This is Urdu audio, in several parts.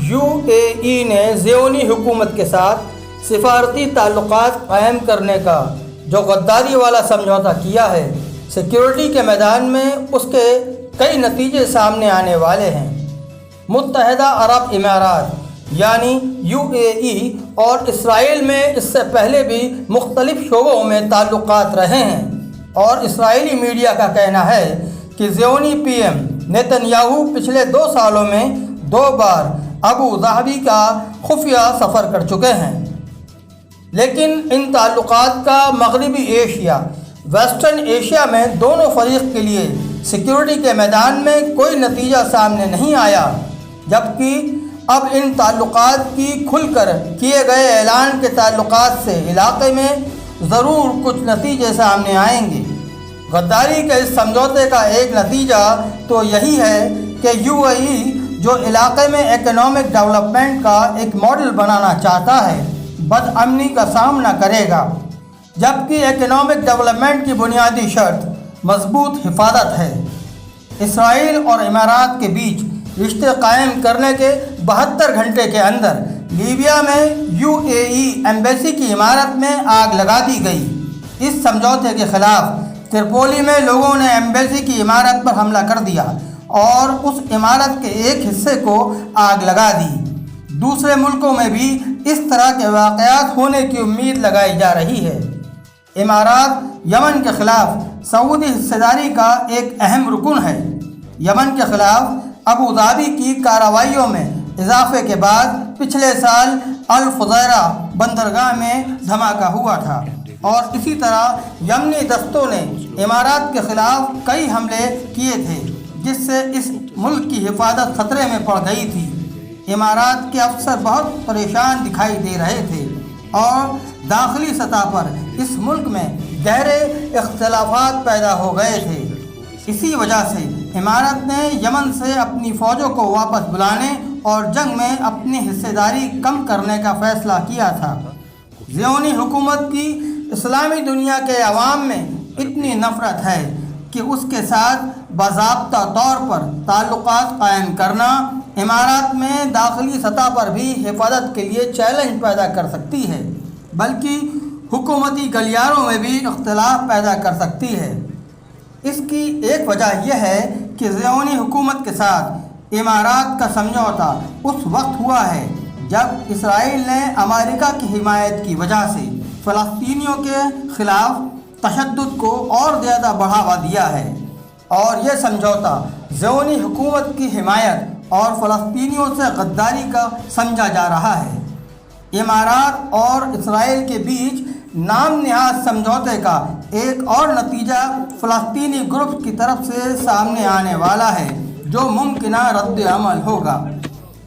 UAE نے زیونی حکومت کے ساتھ سفارتی تعلقات قائم کرنے کا جو غداری والا سمجھوتا کیا ہے، سیکیورٹی کے میدان میں اس کے کئی نتیجے سامنے آنے والے ہیں۔ متحدہ عرب امارات یعنی UAE اور اسرائیل میں اس سے پہلے بھی مختلف شعبوں میں تعلقات رہے ہیں، اور اسرائیلی میڈیا کا کہنا ہے کہ زیونی PM نیتن یاہو پچھلے 2 سالوں میں 2 بار ابو ظہبی کا خفیہ سفر کر چکے ہیں۔ لیکن ان تعلقات کا مغربی ایشیا، ویسٹرن ایشیا میں دونوں فریق کے لیے سیکیورٹی کے میدان میں کوئی نتیجہ سامنے نہیں آیا، جبکہ اب ان تعلقات کی کھل کر کیے گئے اعلان کے تعلقات سے علاقے میں ضرور کچھ نتیجے سامنے آئیں گے۔ غداری کے اس سمجھوتے کا ایک نتیجہ تو یہی ہے کہ UAE جو علاقے میں اکنامک ڈیولپمنٹ کا ایک ماڈل بنانا چاہتا ہے، بد امنی کا سامنا کرے گا، جبکہ اکنامک ڈیولپمنٹ کی بنیادی شرط مضبوط حفاظت ہے۔ اسرائیل اور امارات کے بیچ رشتے قائم کرنے کے 72 گھنٹے کے اندر لیبیا میں UAE ایمبیسی کی عمارت میں آگ لگا دی گئی۔ اس سمجھوتے کے خلاف ترپولی میں لوگوں نے ایمبیسی کی عمارت پر حملہ کر دیا اور اس عمارت کے ایک حصے کو آگ لگا دی۔ دوسرے ملکوں میں بھی اس طرح کے واقعات ہونے کی امید لگائی جا رہی ہے۔ امارات یمن کے خلاف سعودی حصہ داری کا ایک اہم رکن ہے۔ یمن کے خلاف ابو ظہبی کی کارروائیوں میں اضافے کے بعد پچھلے سال الفضیرہ بندرگاہ میں دھماکہ ہوا تھا، اور اسی طرح یمنی دستوں نے امارات کے خلاف کئی حملے کیے تھے، جس سے اس ملک کی حفاظت خطرے میں پڑ گئی تھی۔ امارات کے افسر بہت پریشان دکھائی دے رہے تھے، اور داخلی سطح پر اس ملک میں گہرے اختلافات پیدا ہو گئے تھے۔ اسی وجہ سے امارات نے یمن سے اپنی فوجوں کو واپس بلانے اور جنگ میں اپنی حصہ داری کم کرنے کا فیصلہ کیا تھا۔ زیونی حکومت کی اسلامی دنیا کے عوام میں اتنی نفرت ہے کہ اس کے ساتھ باضابطہ طور پر تعلقات قائم کرنا امارات میں داخلی سطح پر بھی حفاظت کے لیے چیلنج پیدا کر سکتی ہے، بلکہ حکومتی گلیاروں میں بھی اختلاف پیدا کر سکتی ہے۔ اس کی ایک وجہ یہ ہے کہ زیونی حکومت کے ساتھ امارات کا سمجھوتا اس وقت ہوا ہے جب اسرائیل نے امریکہ کی حمایت کی وجہ سے فلسطینیوں کے خلاف تشدد کو اور زیادہ بڑھاوا دیا ہے، اور یہ سمجھوتا زیونی حکومت کی حمایت اور فلسطینیوں سے غداری کا سمجھا جا رہا ہے۔ امارات اور اسرائیل کے بیچ نام نہاد سمجھوتے کا ایک اور نتیجہ فلسطینی گروپ کی طرف سے سامنے آنے والا ہے، جو ممکنہ رد عمل ہوگا۔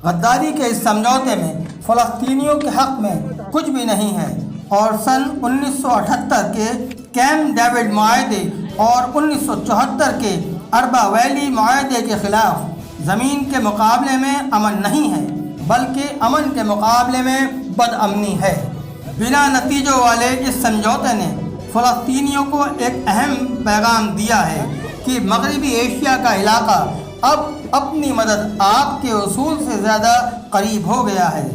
غداری کے اس سمجھوتے میں فلسطینیوں کے حق میں کچھ بھی نہیں ہے، اور سن 1978 کے کیمپ ڈیوڈ معاہدے اور 1974 کے اربا ویلی معاہدے کے خلاف زمین کے مقابلے میں امن نہیں ہے، بلکہ امن کے مقابلے میں بد امنی ہے۔ بنا نتیجوں والے اس سمجھوتے نے فلسطینیوں کو ایک اہم پیغام دیا ہے کہ مغربی ایشیا کا علاقہ اب اپنی مدد آپ کے اصول سے زیادہ قریب ہو گیا ہے۔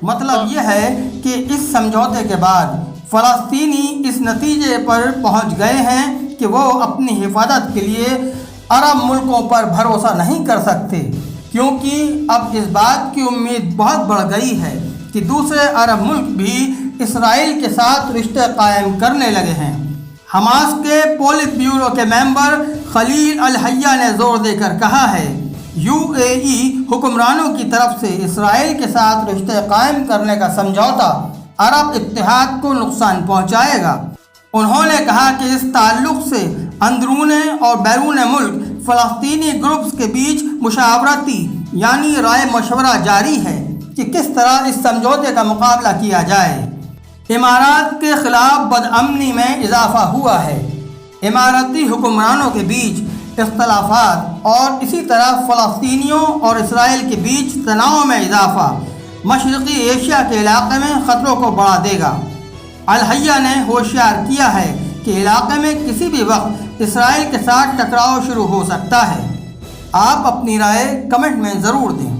مطلب یہ ہے کہ اس سمجھوتے کے بعد فلسطینی اس نتیجے پر پہنچ گئے ہیں کہ وہ اپنی حفاظت کے لیے عرب ملکوں پر بھروسہ نہیں کر سکتے، کیونکہ اب اس بات کی امید بہت بڑھ گئی ہے کہ دوسرے عرب ملک بھی اسرائیل کے ساتھ رشتے قائم کرنے لگے ہیں۔ حماس کے پولٹ بیورو کے ممبر خلیل الحیہ نے زور دے کر کہا ہے، UAE حکمرانوں کی طرف سے اسرائیل کے ساتھ رشتے قائم کرنے کا سمجھوتا عرب اتحاد کو نقصان پہنچائے گا۔ انہوں نے کہا کہ اس تعلق سے اندرون اور بیرون ملک فلسطینی گروپس کے بیچ مشاورتی یعنی رائے مشورہ جاری ہے کہ کس طرح اس سمجھوتے کا مقابلہ کیا جائے۔ امارات کے خلاف بد امنی میں اضافہ ہوا ہے۔ اماراتی حکمرانوں کے بیچ اختلافات اور اسی طرح فلسطینیوں اور اسرائیل کے بیچ تناؤ میں اضافہ مشرقی ایشیا کے علاقے میں خطروں کو بڑھا دے گا۔ الحیہ نے ہوشیار کیا ہے کہ علاقے میں کسی بھی وقت اسرائیل کے ساتھ ٹکراؤ شروع ہو سکتا ہے۔ آپ اپنی رائے کمنٹ میں ضرور دیں۔